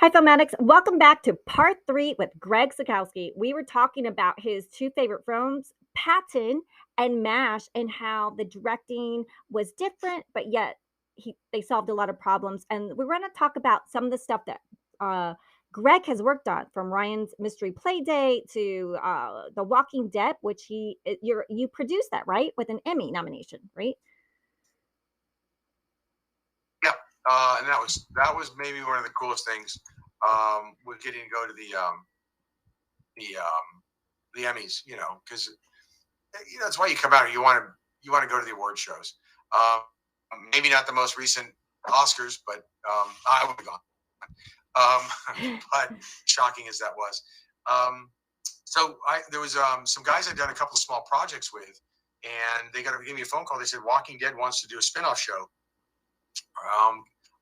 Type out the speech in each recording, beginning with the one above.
Hi, Filmatics. Welcome back to part 3 with Greg Zekowski. We were talking about his two favorite films, Patton and MASH, and how the directing was different, but yet they solved a lot of problems. And we're going to talk about some of the stuff that Greg has worked on, from Ryan's Mystery Playdate to The Walking Dead, which you produced that, right, with an Emmy nomination, right? Yeah, and that was maybe one of the coolest things. Was getting to go to the Emmys, because that's why you come out. You want to go to the award shows. Maybe not the most recent Oscars, but I would have gone. But shocking as that was, there was some guys I'd done a couple of small projects with, and they gave me a phone call. They said Walking Dead wants to do a spinoff show.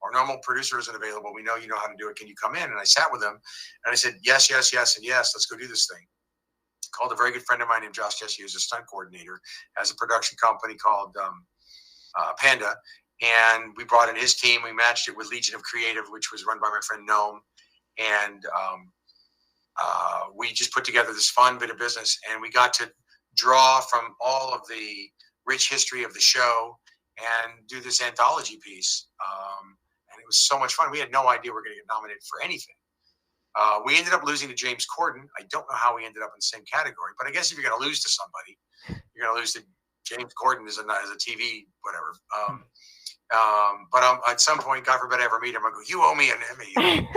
Our normal producer isn't available. We know you know how to do it. Can you come in? And I sat with them, and I said, yes, and yes. Let's go do this thing. Called a very good friend of mine named Josh Jesse, who's a stunt coordinator, has a production company called Panda. And we brought in his team. We matched it with Legion of Creative, which was run by my friend Noam. And we just put together this fun bit of business. And we got to draw from all of the rich history of the show and do this anthology piece. And it was so much fun. We had no idea we were going to get nominated for anything. We ended up losing to James Corden. I don't know how we ended up in the same category, but I guess if you're going to lose to somebody, you're going to lose to James Corden as a TV, whatever. But at some point, God forbid I ever meet him, I go, you owe me an Emmy.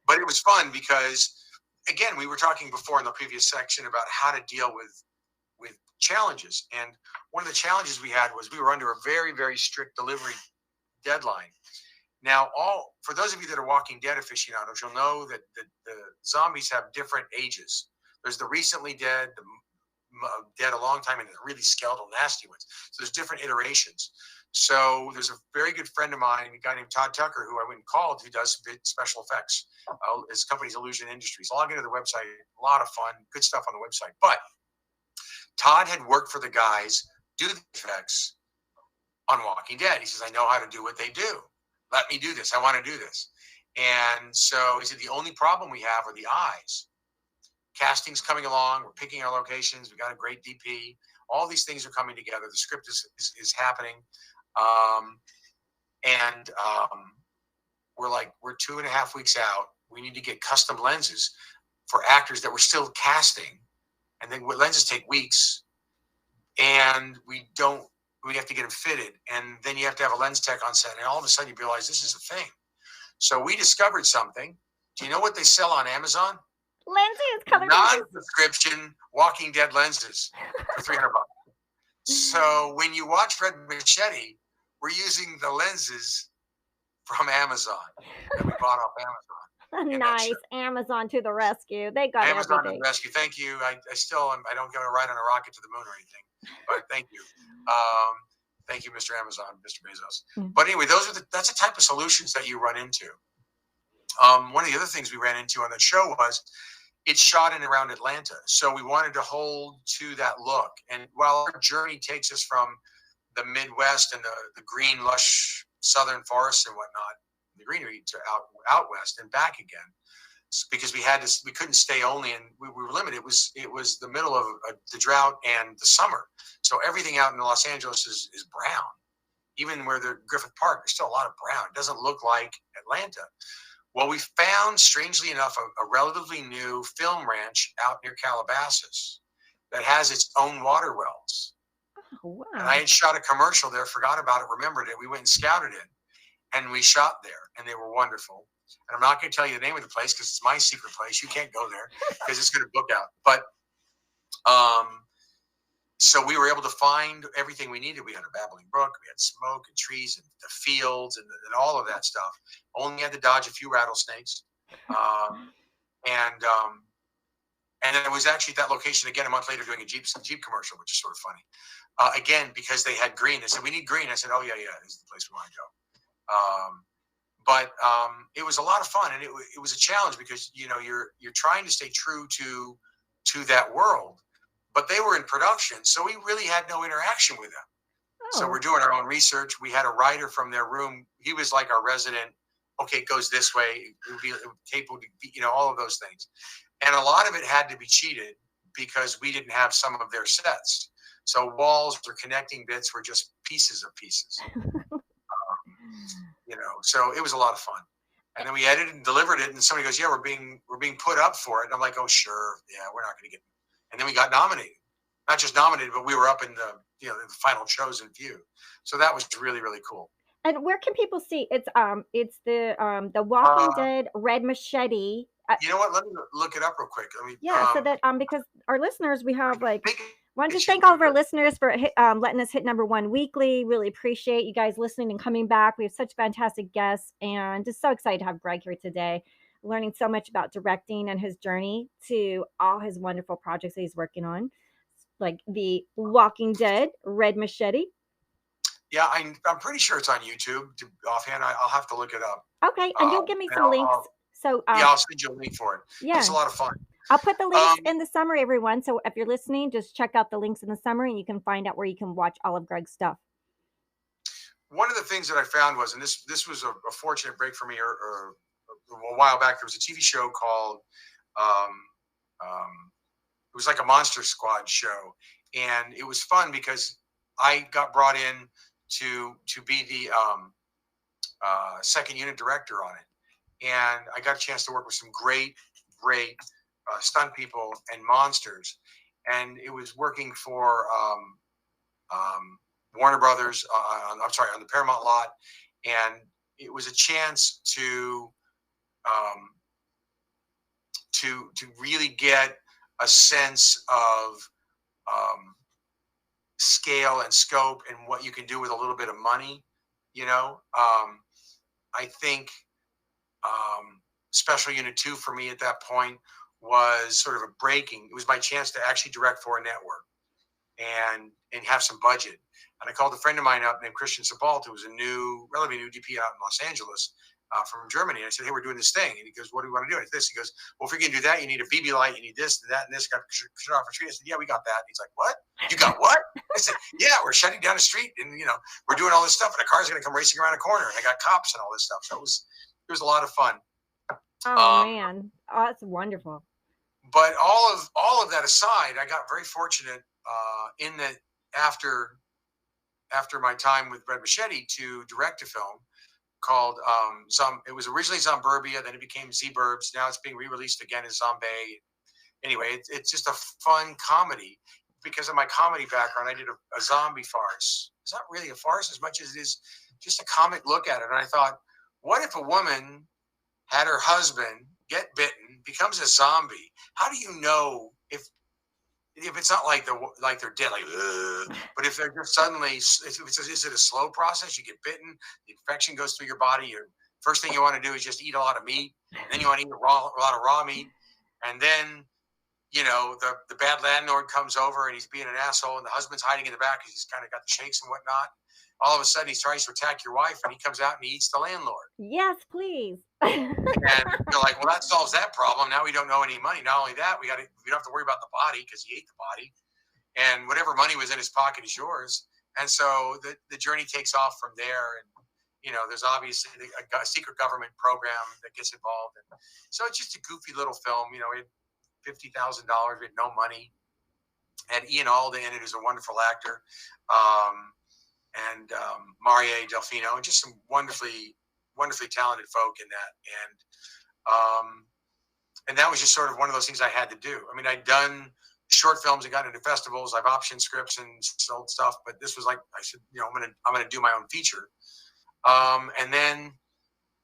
But it was fun because, again, we were talking before in the previous section about how to deal with challenges. And one of the challenges we had was we were under a very, very strict delivery deadline. Now, for those of you that are Walking Dead aficionados, you'll know that the zombies have different ages. There's the recently dead, the dead a long time, and the really skeletal, nasty ones. So there's different iterations. So there's a very good friend of mine, a guy named Todd Tucker, who I went and called, who does special effects. His company's Illusion Industries. Log into the website. A lot of fun, good stuff on the website. But Todd had worked for the guys, do the effects on Walking Dead. He says, I know how to do what they do. Let me do this. I want to do this. And so he said, the only problem we have are the eyes. Casting's coming along. We're picking our locations. We got a great DP. All these things are coming together. The script is happening. We're 2.5 weeks out. We need to get custom lenses for actors that we're still casting. And then lenses take weeks. And we have to get them fitted. And then you have to have a lens tech on set. And all of a sudden you realize this is a thing. So we discovered something. Do you know what they sell on Amazon? Lenses, color non-prescription Walking Dead lenses for $300. So when you watch Red Machete, we're using the lenses from Amazon that we bought off Amazon. Nice. Amazon to the rescue. They got Amazon everything. to the rescue. Thank you. I don't get to ride on a rocket to the moon or anything, but thank you. Thank you, Mr. Amazon, Mr. Bezos. Mm-hmm. But anyway, that's the type of solutions that you run into. One of the other things we ran into on that show was it's shot in around Atlanta. So we wanted to hold to that look. And while our journey takes us from the Midwest and the green, lush southern forests and whatnot, the greenery, to out west and back again, because we couldn't stay only, and we were limited. It was the middle of the drought and the summer. So everything out in Los Angeles is brown. Even where the Griffith Park, there's still a lot of brown. It doesn't look like Atlanta. Well, we found, strangely enough, a relatively new film ranch out near Calabasas that has its own water wells. Oh, wow. And I had shot a commercial there, forgot about it, remembered it. We went and scouted it, and we shot there, and they were wonderful. And I'm not going to tell you the name of the place because it's my secret place. You can't go there because it's going to book out. But so we were able to find everything we needed. We had a babbling brook, we had smoke and trees and the fields and all of that stuff. Only had to dodge a few rattlesnakes. And then it was actually at that location again a month later doing a Jeep commercial, which is sort of funny. Again, because they had green. They said, we need green. I said, oh, yeah, this is the place we want to go. But it was a lot of fun, and it was a challenge because you're trying to stay true to that world, but they were in production, so we really had no interaction with them. Oh. So we're doing our own research. We had a writer from their room. He was like our resident okay, it goes this way. Tape would be, all of those things. And a lot of it had to be cheated because we didn't have some of their sets. So walls or connecting bits were just pieces of pieces. So it was a lot of fun. And then we edited and delivered it, and somebody goes, "Yeah, we're being put up for it." And I'm like, "Oh, sure, yeah, we're not going to get." And then we got nominated, not just nominated, but we were up in the the final chosen few. So that was really, really cool. And where can people see? It's the Walking Dead Red Machete. You know what? Let me look it up real quick. Yeah, so that because our listeners, we have like. Want to it's thank all of our listeners for letting us hit #1 weekly. Really appreciate you guys listening and coming back. We have such fantastic guests, and just so excited to have Greg here today, learning so much about directing and his journey to all his wonderful projects that he's working on, like the Walking Dead Red Machete. Yeah, I'm pretty sure it's on YouTube. Offhand, I'll have to look it up. Okay, and you'll give me some links. So yeah, I'll send you a link for it. Yeah, it's a lot of fun. I'll put the links in the summary, everyone. So if you're listening, just check out the links in the summary, and you can find out where you can watch all of Greg's stuff. One of the things that I found was, and this was a fortunate break for me, or a while back, there was a TV show called, it was like a Monster Squad show, and it was fun because I got brought in to be the second unit director on it, and I got a chance to work with some great stunt people and monsters, and it was working for Warner Brothers. On the Paramount lot, and it was a chance to really get a sense of scale and scope and what you can do with a little bit of money. I think Special Unit 2 for me at that point was sort of a breaking. It was my chance to actually direct for a network and have some budget. And I called a friend of mine up named Christian Sebald, who was a relatively new DP out in Los Angeles from Germany. And I said, "Hey, we're doing this thing." And he goes, "What do you want to do?" And it's this. He goes, "Well, if you're going to do that, you need a BB light, you need this, and that, and this. Got to shut off a street." I said, "Yeah, we got that." And he's like, "What? You got what?" I said, "Yeah, we're shutting down a street, and we're doing all this stuff, and a car's going to come racing around a corner, and I got cops and all this stuff." So it was a lot of fun. Oh man, that's wonderful. But all of that aside, I got very fortunate in that after my time with Red Machete to direct a film called it was originally Zomburbia, then it became Z-Burbs. Now it's being re-released again as Zombie. Anyway, it's just a fun comedy. Because of my comedy background, I did a zombie farce. It's not really a farce as much as it is just a comic look at it. And I thought, what if a woman had her husband get bitten, becomes a zombie? How do you know if it's not like they're dead, but if they're just suddenly, is it a slow process? You get bitten, the infection goes through your body. First thing you want to do is just eat a lot of meat. And then you want to eat a lot of raw meat. And then, the bad landlord comes over and he's being an asshole, and the husband's hiding in the back because he's kind of got the shakes and whatnot. All of a sudden, he tries to attack your wife, and he comes out and he eats the landlord. Yes, please. And you're like, well, that solves that problem. Now we don't know any money. Not only that, we don't have to worry about the body because he ate the body, and whatever money was in his pocket is yours. And so the journey takes off from there. And there's obviously a secret government program that gets involved, and so it's just a goofy little film. We had $50,000. We had no money. And Ian Alda in it is a wonderful actor. And Marie Delfino, and just some wonderfully talented folk in that. And that was just sort of one of those things I had to do. I mean, I'd done short films and gotten into festivals. I've optioned scripts and sold stuff, but this was like, I said, I'm gonna do my own feature. And then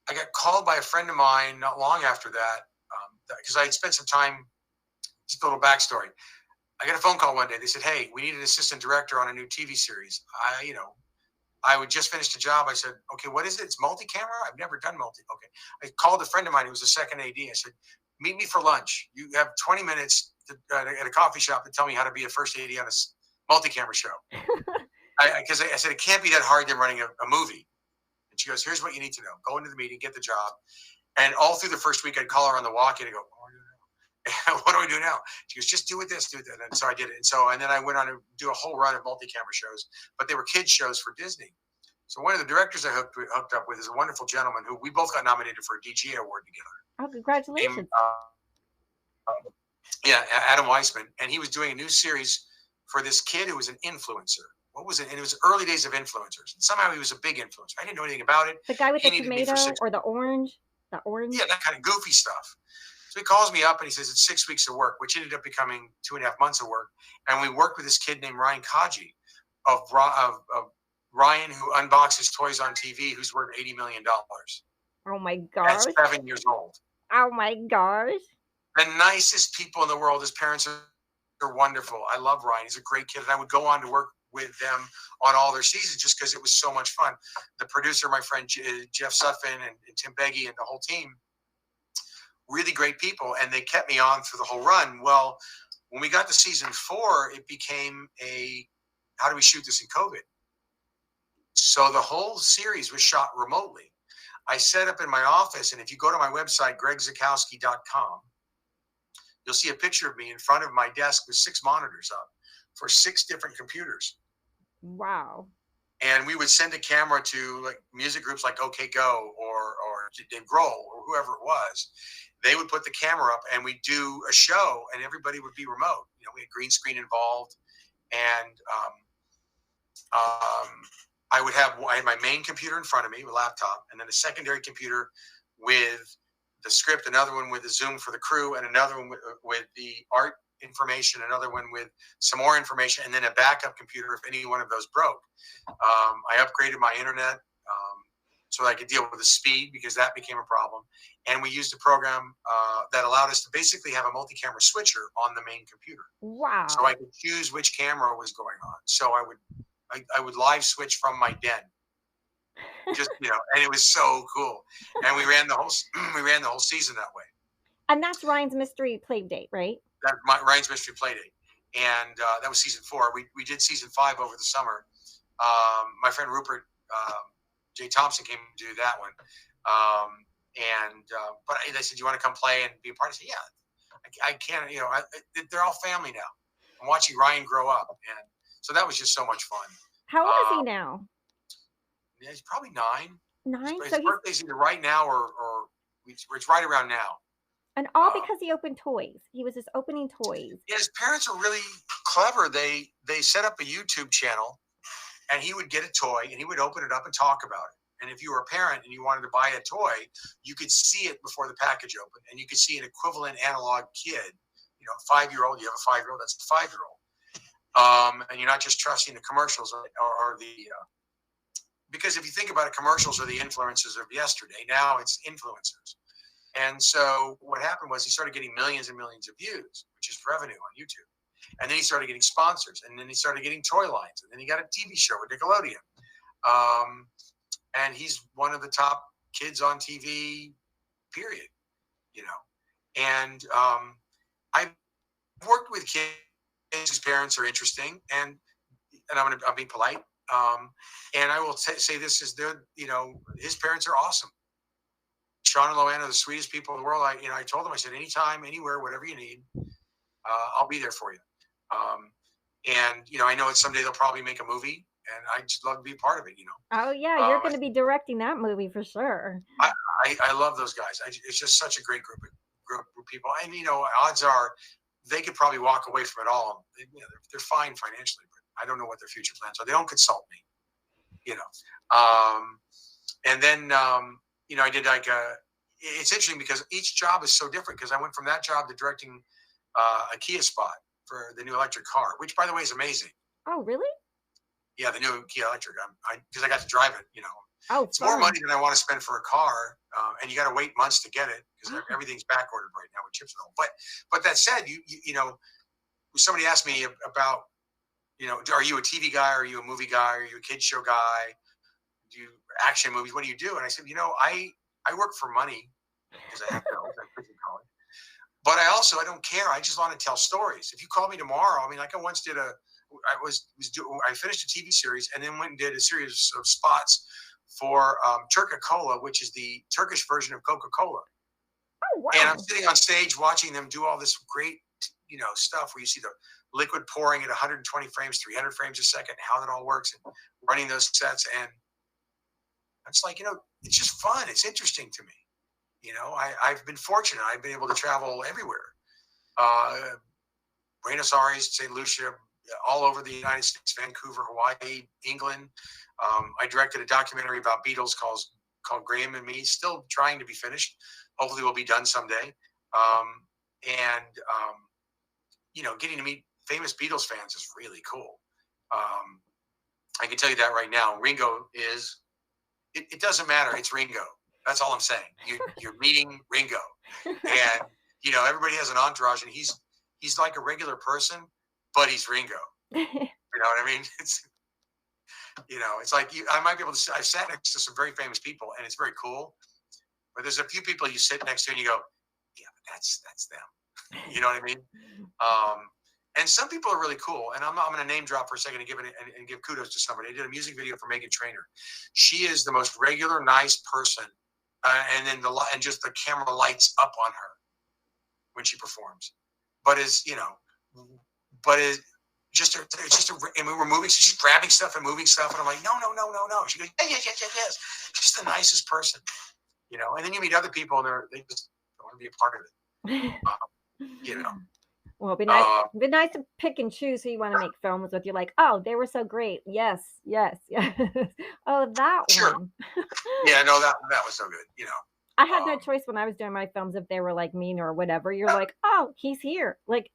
I got called by a friend of mine not long after that, because I had spent some time. Just a little backstory. I got a phone call one day. They said, "Hey, we need an assistant director on a new TV series." I would just finished a job. I said, "Okay, what is it? It's multi-camera? I've never done multi." Okay. I called a friend of mine who was a second AD. I said, "Meet me for lunch. You have 20 minutes at a coffee shop to tell me how to be a first AD on a multi-camera show." Because I said, it can't be that hard than running a movie. And she goes, "Here's what you need to know. Go into the meeting, get the job." And all through the first week, I'd call her on the walk-in and go, "What do I do now?" She goes, "Just do it this, do that." And so I did it. And then I went on to do a whole run of multi-camera shows, but they were kids shows for Disney. So one of the directors I hooked up with is a wonderful gentleman who we both got nominated for a DGA award together. Oh, congratulations. Yeah, Adam Weissman, and he was doing a new series for this kid who was an influencer. What was it? And it was early days of influencers. And somehow he was a big influencer. I didn't know anything about it. The guy with He the needed me for tomato 6 or the orange? The orange? Yeah, that kind of goofy stuff. So he calls me up and he says it's 6 weeks of work, which ended up becoming 2.5 months of work. And we worked with this kid named Ryan Kaji of Ryan, who unboxes toys on TV, who's worth $80 million. Oh my At gosh. 7 years old. Oh my gosh. The nicest people in the world. His parents are wonderful. I love Ryan. He's a great kid. And I would go on to work with them on all their seasons just because it was so much fun. The producer, my friend Jeff Sutphin and Tim Beggy and the whole team, really great people. And they kept me on through the whole run. Well, when we got to season 4, it became how do we shoot this in COVID? So the whole series was shot remotely. I set up in my office, and if you go to my website, gregzekowski.com, you'll see a picture of me in front of my desk with 6 monitors up for 6 different computers. Wow. And we would send a camera to like music groups like OK Go or Dave Grohl or whoever it was. They would put the camera up and we'd do a show and everybody would be remote. You know, we had green screen involved. And I had my main computer in front of me, a laptop, and then a secondary computer with the script, another one with the Zoom for the crew, and another one with the art information, another one with some more information, and then a backup computer if any one of those broke. I upgraded my internet so I could deal with the speed because that became a problem. And we used a program that allowed us to basically have a multi-camera switcher on the main computer. Wow. So I could choose which camera was going on. So I would live switch from my den. Just, and it was so cool. And we ran the whole season that way. And that's Ryan's Mystery Play Date, right? Ryan's Mystery Playdate, and that was season 4. We did season 5 over the summer. My friend Rupert J. Thompson came to do that one, but they said, "Do you want to come play and be a part?" I said, "Yeah, I can't." They're all family now. I'm watching Ryan grow up, and so that was just so much fun. How old is he now? Yeah, he's probably 9. 9. His birthday's either right now or it's right around now. And all because he opened toys. He was just opening toys. Yeah, his parents are really clever. They set up a YouTube channel, and he would get a toy, and he would open it up and talk about it. And if you were a parent and you wanted to buy a toy, you could see it before the package opened, and you could see an equivalent analog kid. 5-year-old. You have a 5-year-old. That's a 5-year-old. And you're not just trusting the commercials or the because if you think about it, commercials are the influencers of yesterday. Now it's influencers. And so what happened was he started getting millions and millions of views, which is revenue on YouTube. And then he started getting sponsors, and then he started getting toy lines, and then he got a TV show with Nickelodeon. And he's one of the top kids on TV, period. And I've worked with kids whose parents are interesting, and I'm being polite. And I will say this is his parents are awesome. Sean and Loanna are the sweetest people in the world. I told them, I said, anytime, anywhere, whatever you need, I'll be there for you. And I know that someday they'll probably make a movie, and I just love to be a part of it. Oh yeah, you're going to be directing that movie for sure. I love those guys. It's just such a great group of people. And odds are they could probably walk away from it all. They're fine financially, but I don't know what their future plans are. They don't consult me. And then I did it's interesting because each job is so different, because I went from that job to directing a Kia spot for the new electric car, which by the way is amazing. Oh, really? Yeah, the new Kia electric. Because I got to drive it. Oh, it's more money than I want to spend for a car, and you got to wait months to get it because everything's back ordered right now with chips and all. But that said, somebody asked me about, are you a TV guy? Are you a movie guy? Are you a kids show guy? Do you action movies? What do you do? And I said, I work for money because I have to. But I don't care. I just want to tell stories. If you call me tomorrow, like I once did I finished a TV series and then went and did a series of spots for Turca-Cola, which is the Turkish version of Coca-Cola. Oh, wow. And I'm sitting on stage watching them do all this great, stuff where you see the liquid pouring at 120 frames, 300 frames a second, how that all works, and running those sets. And It's like, it's just fun. It's interesting to me. I've been fortunate. I've been able to travel everywhere. Buenos Aires, St. Lucia, all over the United States, Vancouver, Hawaii, England. I directed a documentary about Beatles called Graham and Me, still trying to be finished. Hopefully will be done someday. Getting to meet famous Beatles fans is really cool. I can tell you that right now. Ringo is, it doesn't matter. It's Ringo. That's all I'm saying. You're meeting Ringo. And, everybody has an entourage, and he's like a regular person, but he's Ringo. You know what I mean? It's like I might be able to. I've sat next to some very famous people, and it's very cool. But there's a few people you sit next to, and you go, "Yeah, but that's them." You know what I mean? And some people are really cool. And I'm going to name drop for a second and give kudos to somebody. I did a music video for Meghan Trainor. She is the most regular, nice person, and then just the camera lights up on her when she performs. But it's just and we were moving, so she's grabbing stuff and moving stuff, and I'm like, no. She goes, yes. She's the nicest person, And then you meet other people, and they just don't want to be a part of it, Well, it'd be nice to pick and choose who you want to make films with. You're like, oh, they were so great. Yes. Oh, that sure. one. Yeah, no, that was so good. I had no choice when I was doing my films if they were like mean or whatever. You're like, oh, he's here. Like,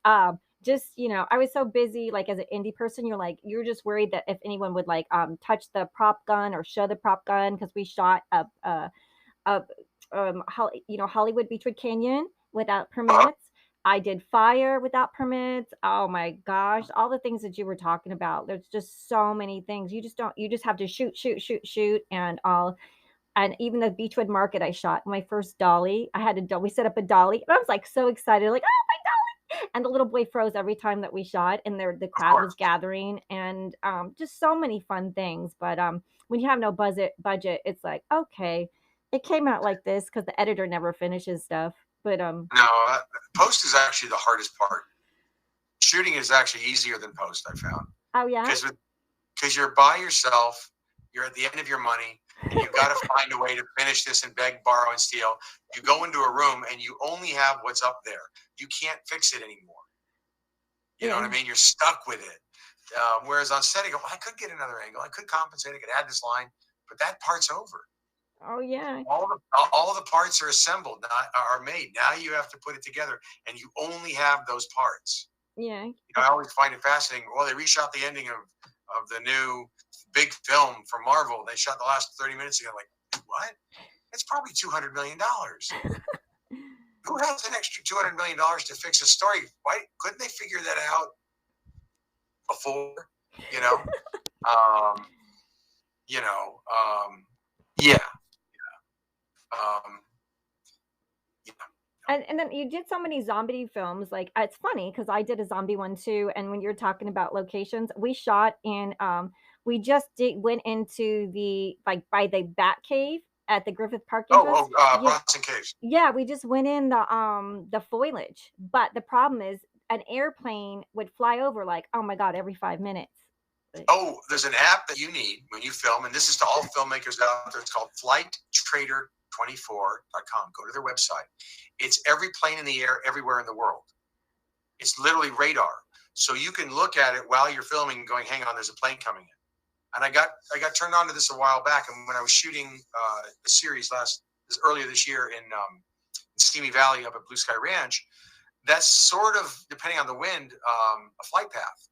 just I was so busy. Like as an indie person, you're just worried that if anyone would like touch the prop gun or show the prop gun, because we shot Hollywood Beechwood Canyon without permits. I did fire without permits. Oh my gosh, all the things that you were talking about. There's just so many things. You just have to shoot and all. And even the Beechwood Market I shot, my first dolly. We set up a dolly. And I was like so excited, like, oh my dolly. And the little boy froze every time that we shot, and the crowd was gathering, and just so many fun things. But when you have no budget, it's like, okay, it came out like this because the editor never finishes stuff. But no, post is actually the hardest part. Shooting is actually easier than post, I found. Oh yeah, because you're by yourself, you're at the end of your money, and you've got to find a way to finish this and beg, borrow, and steal. You go into a room and you only have what's up there. You can't fix it anymore. You know what I mean? You're stuck with it. Whereas on set, I go, I could get another angle. I could compensate. I could add this line, but that part's over. Oh yeah. All the parts are assembled, are made. Now you have to put it together, and you only have those parts. Yeah. I always find it fascinating. Well, they reshot the ending of the new big film from Marvel. They shot the last 30 minutes ago. Like, what? It's probably $200 million. Who has an extra $200 million to fix a story? Why couldn't they figure that out before? Yeah. And then you did so many zombie films. Like it's funny because I did a zombie one too. And when you're talking about locations, we shot in. We just went into the by the Bat Cave at the Griffith Park entrance. Bronson Caves. Yeah, we just went in the foliage. But the problem is, an airplane would fly over like, oh my god, every 5 minutes. Oh, there's an app that you need when you film, and this is to all filmmakers out there. It's called FlightTrader24.com. Go to their website. It's every plane in the air everywhere in the world. It's literally radar. So you can look at it while you're filming going, hang on, there's a plane coming in. And I got turned on to this a while back. And when I was shooting a series earlier this year in Steamy Valley up at Blue Sky Ranch, that's sort of, depending on the wind, a flight path.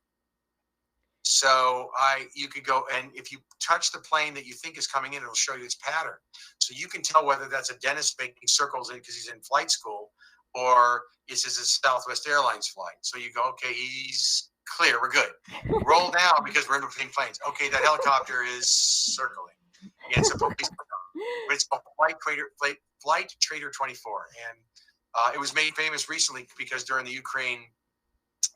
So you could go, and if you touch the plane that you think is coming in, it'll show you its pattern. So you can tell whether that's a dentist making circles in because he's in flight school, or it's a Southwest Airlines flight. So you go, okay, he's clear, we're good. Roll down because we're in between planes. Okay, that helicopter is circling. Yeah, it's a police car. But it's called FlightTrader 24, and it was made famous recently because during the Ukraine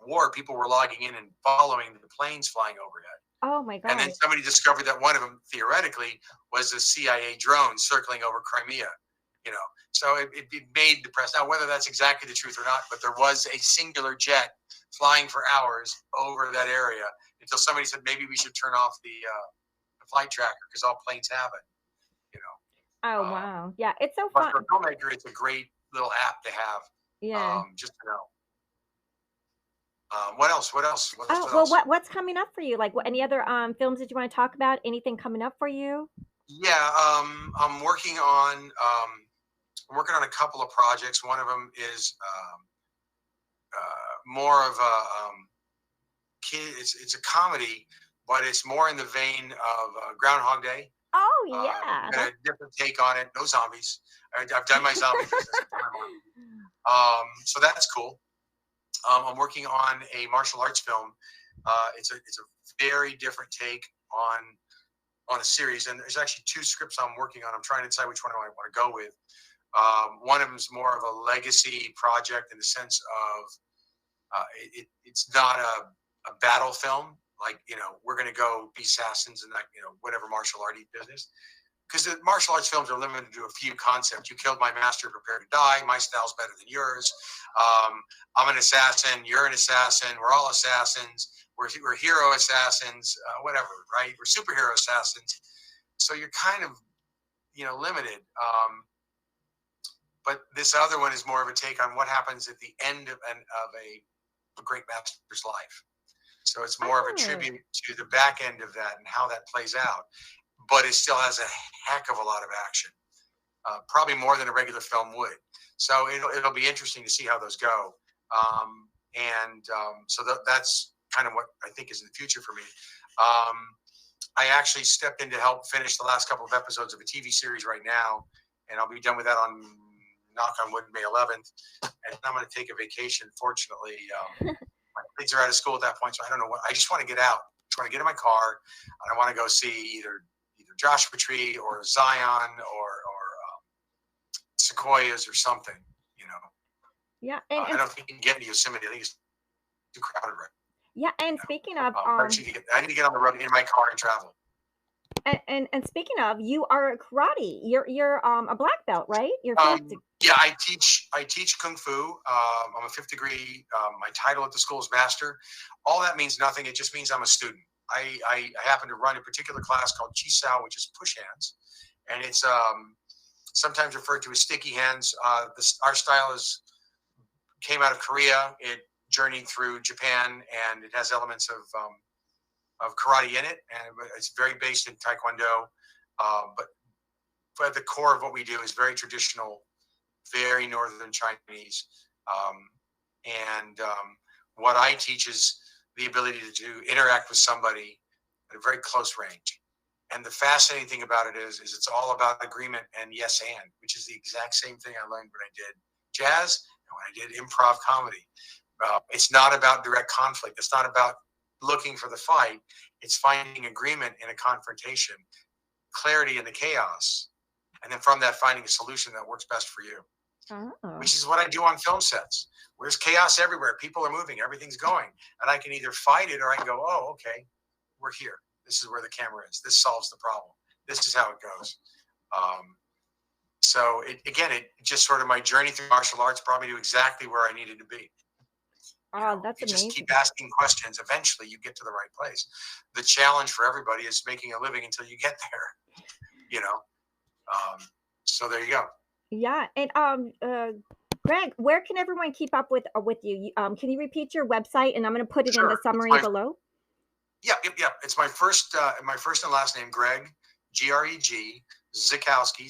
war, people were logging in and following the planes flying overhead. Oh my god! And then somebody discovered that one of them, theoretically, was a CIA drone circling over Crimea. So it made the press. Now, whether that's exactly the truth or not, but there was a singular jet flying for hours over that area until somebody said maybe we should turn off the flight tracker because all planes have it. Oh, wow. Yeah, it's so But for a fun. filmmaker, it's a great little app to have, Yeah. just to know. What else? What else? What else? Oh, What well, else? what's coming up for you? Like, what any other, films that you wanna talk about? Anything coming up for you? Yeah, I'm working on a couple of projects. One of them is more of a kid. It's a comedy, but it's more in the vein of Groundhog Day. Oh, yeah. Got a different take on it. No zombies. I've done my zombie business. So that's cool. I'm working on a martial arts film. It's a very different take on a series, and there's actually two scripts I'm working on. I'm trying to decide which one I want to go with. One of them is more of a legacy project in the sense of it's not a battle film. Like, we're going to go be assassins and that, whatever martial arty business. Because the martial arts films are limited to a few concepts. You killed my master, prepare to die. My style's better than yours. I'm an assassin. You're an assassin. We're all assassins. We're hero assassins. Whatever, right? We're superhero assassins. So you're kind of, limited. But this other one is more of a take on what happens at the end of a great master's life. So it's more of a Oh. tribute to the back end of that and how that plays out. But it still has a heck of a lot of action, probably more than a regular film would. So it'll be interesting to see how those go. So that's kind of what I think is in the future for me. I actually stepped in to help finish the last couple of episodes of a TV series right now, and I'll be done with that on, knock on wood, May 11th. And I'm going to take a vacation. Fortunately, my kids are out of school at that point, so I don't know what. I just want to get out. I just want to get in my car, and I want to go see either Joshua Tree or Zion or sequoias or something. Yeah, I don't think you can get into Yosemite. I think it's too crowded right yeah, and speaking of, now. I need to get on the road in my car and travel. and speaking of, you are karate. You're a black belt, right? You're Yeah, I teach kung fu. I'm a fifth degree. My title at the school is master. All that means nothing. It just means I'm a student. I happen to run a particular class called Chi Sao, which is push hands, and it's sometimes referred to as sticky hands. Our style came out of Korea. It journeyed through Japan, and it has elements of karate in it, and it's very based in Taekwondo. But at the core of what we do is very traditional, very northern Chinese. What I teach is the ability to interact with somebody at a very close range. And the fascinating thing about it is it's all about agreement and yes and, which is the exact same thing I learned when I did jazz and when I did improv comedy. It's not about direct conflict. It's not about looking for the fight. It's finding agreement in a confrontation, clarity in the chaos, and then from that finding a solution that works best for you. Oh. Which is what I do on film sets. There's chaos everywhere. People are moving. Everything's going. And I can either fight it or I can go, oh, okay, we're here. This is where the camera is. This solves the problem. This is how it goes. So it just sort of my journey through martial arts brought me to exactly where I needed to be. That's you amazing. just keep asking questions. Eventually you get to the right place. The challenge for everybody is making a living until you get there, so there you go. Yeah, and Greg, where can everyone keep up with you? Can you repeat your website? And I'm going to put it in the summary below. Yeah. It's my first and last name, Greg, Greg, Zekowski,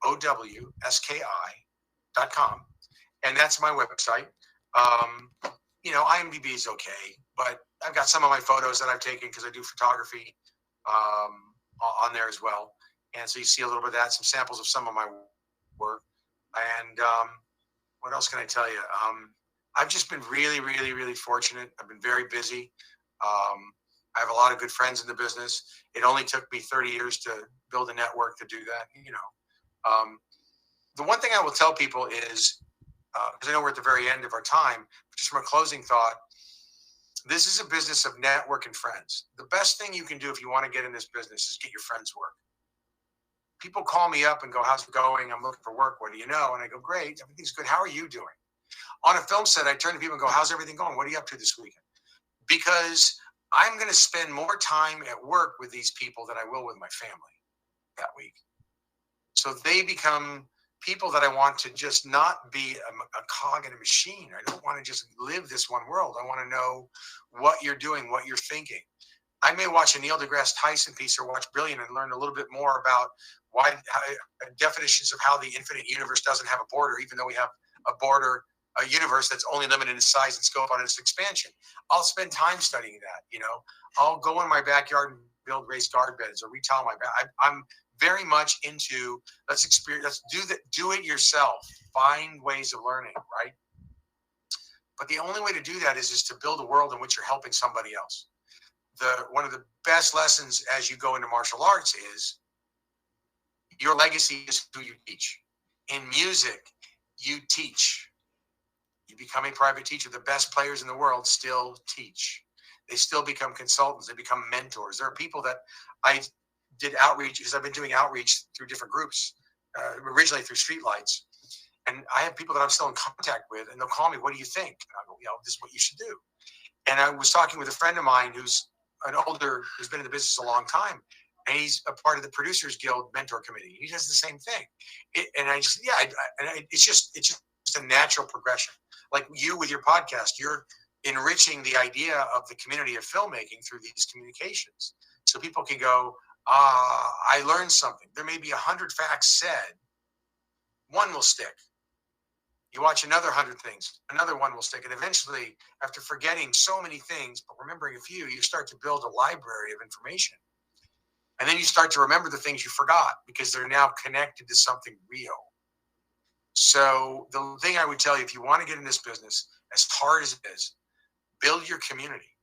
ZEKOWSKI.com, and that's my website. IMDb is okay, but I've got some of my photos that I've taken because I do photography on there as well. And so you see a little bit of that, some samples of some of my work. And what else can I tell you? I've just been really, really, really fortunate. I've been very busy. I have a lot of good friends in the business. It only took me 30 years to build a network to do that. The one thing I will tell people is, because I know we're at the very end of our time, just from a closing thought, this is a business of network and friends. The best thing you can do if you want to get in this business is get your friends' work. People call me up and go, how's it going? I'm looking for work. What do you know? And I go, great. Everything's good. How are you doing? On a film set, I turn to people and go, how's everything going? What are you up to this weekend? Because I'm going to spend more time at work with these people than I will with my family that week. So they become people that I want to just not be a cog in a machine. I don't want to just live this one world. I want to know what you're doing, what you're thinking. I may watch a Neil deGrasse Tyson piece or watch Brilliant and learn a little bit more about definitions of how the infinite universe doesn't have a border, even though we have a universe that's only limited in size and scope on its expansion. I'll spend time studying that. I'll go in my backyard and build raised garden beds or retile my back. I'm very much into let's do it yourself. Find ways of learning, right? But the only way to do that is to build a world in which you're helping somebody else. One of the best lessons as you go into martial arts is your legacy is who you teach. In music, you teach. You become a private teacher. The best players in the world still teach. They still become consultants. They become mentors. There are people that I did outreach because I've been doing outreach through different groups, originally through Streetlights. And I have people that I'm still in contact with, and they'll call me, what do you think? And I go, this is what you should do. And I was talking with a friend of mine who's who's been in the business a long time. And he's a part of the Producers Guild mentor committee. He does the same thing. It's just a natural progression. Like you with your podcast, you're enriching the idea of the community of filmmaking through these communications. So people can go, I learned something. There may be 100 facts said. One will stick. You watch another 100 things, another one will stick. And eventually, after forgetting so many things, but remembering a few, you start to build a library of information. And then you start to remember the things you forgot because they're now connected to something real. So the thing I would tell you, if you want to get in this business, as hard as it is, build your community.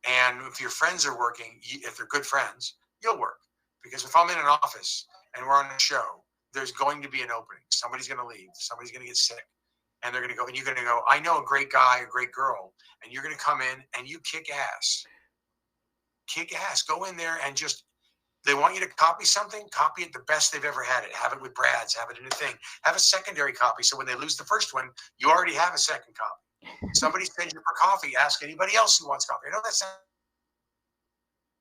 And if your friends are working, if they're good friends, you'll work. Because if I'm in an office and we're on a show, there's going to be an opening. Somebody's going to leave. Somebody's going to get sick. And they're going to go, and you're going to go, I know a great guy, a great girl. And you're going to come in and you kick ass. Kick ass. Go in there and just, they want you to copy something, copy it the best they've ever had it. Have it with Brad's, have it in a thing. Have a secondary copy. So when they lose the first one, you already have a second copy. Somebody sends you for coffee, ask anybody else who wants coffee. I know that sounds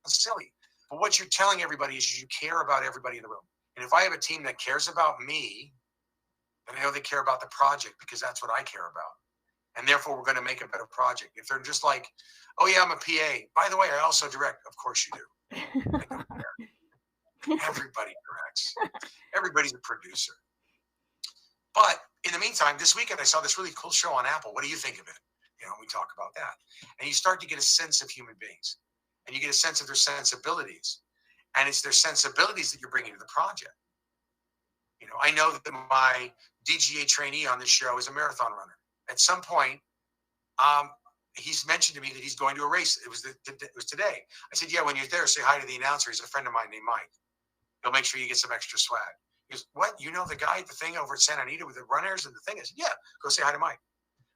silly, but what you're telling everybody is you care about everybody in the room. And if I have a team that cares about me, then I know they care about the project because that's what I care about. And therefore, we're going to make a better project. If they're just like, oh, yeah, I'm a PA. By the way, I also direct. Of course you do. I don't care. Everybody directs. Everybody's a producer. But in the meantime, this weekend, I saw this really cool show on Apple. What do you think of it? We talk about that. And you start to get a sense of human beings. And you get a sense of their sensibilities. And it's their sensibilities that you're bringing to the project. I know that my DGA trainee on this show is a marathon runner. At some point, he's mentioned to me that he's going to a race. It was today. I said, yeah, when you're there, say hi to the announcer. He's a friend of mine named Mike. He'll make sure you get some extra swag. He goes, what? You know the guy at the thing over at Santa Anita with the runners and the thing? I said, yeah, go say hi to Mike.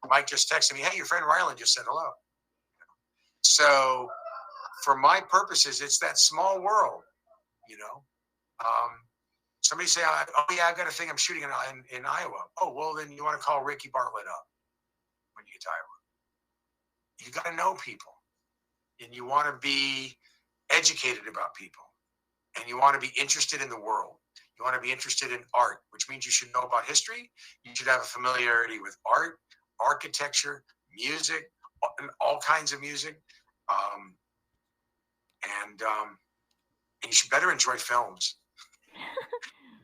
Mike just texted me, hey, your friend Ryland just said hello. So for my purposes, it's that small world, Somebody say, oh, yeah, I've got a thing I'm shooting in Iowa. Oh, well, then you want to call Ricky Bartlett up when you get to Iowa. You got to know people. And you want to be educated about people. And you want to be interested in the world. You want to be interested in art, which means you should know about history. You should have a familiarity with art, architecture, music, and all kinds of music. And you should better enjoy films.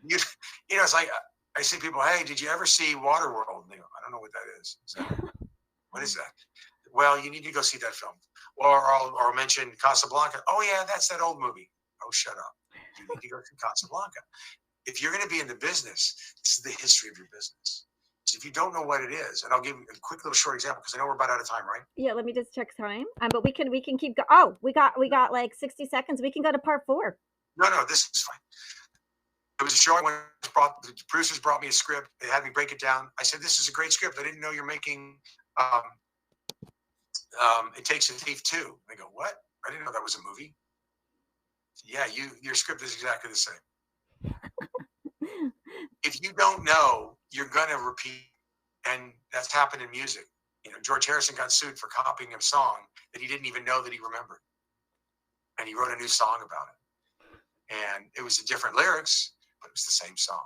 It's like I see people, hey, did you ever see Waterworld? And they go, I don't know what that is. What is that? Well, you need to go see that film. Or I'll mention Casablanca. Oh, yeah, that's that old movie. Oh, shut up. You need to go see Casablanca. If you're going to be in the business, this is the history of your business. So if you don't know what it is, and I'll give you a quick little short example because I know we're about out of time, right? Yeah, let me just check time. But we can keep going. Oh, we got like 60 seconds. We can go to part 4. No, this is fine. It was a show when the producers brought me a script. They had me break it down. I said, this is a great script. I didn't know you're making It Takes a Thief 2. They go, what? I didn't know that was a movie. Yeah, your script is exactly the same. If you don't know, you're going to repeat. And that's happened in music. George Harrison got sued for copying a song that he didn't even know that he remembered. And he wrote a new song about it. And it was different lyrics, but it was the same song.